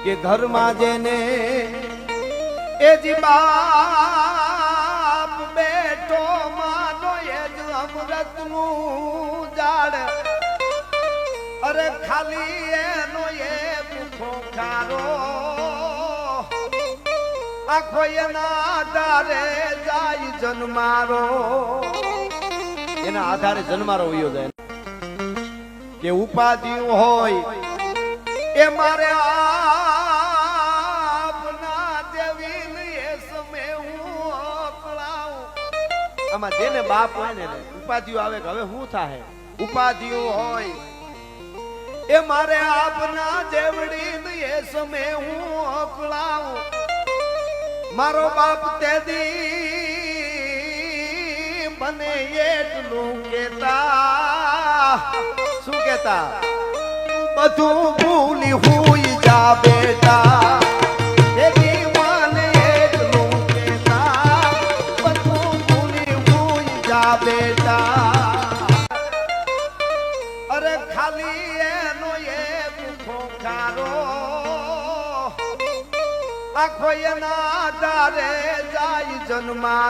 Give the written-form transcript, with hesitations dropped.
કે ઘરમાં જેને એ જી બાપ બેટો માનો એ જ અમૃતનું ઝાડ અરે ખાલી એનો એ ખોખારો આખો એના આધારે જાય જન્મારો એના આધારે જન્મારો વયો જાય કે ઉપાધિ હોય એ મારે આપના દેવી એ સમય હું અકળાઉં આમાં જેને બાપ હોય ને ઉપાધિઓ આવે કે હવે શું થાય ઉપાધિઓ હોય એ મારે આપના દેવડી એ સમય હું અકળાઉં મારો બાપ તેદી મને એટલું કેતા શું કેતા બધું ભૂલી હુઈ જા બેટા તેદી મને એટલું કેતા બધું ભૂલી હુઈ જા બેટા અરે ખાલી એનો એક ખોખારો આખો એના આધારે જાય જન્મા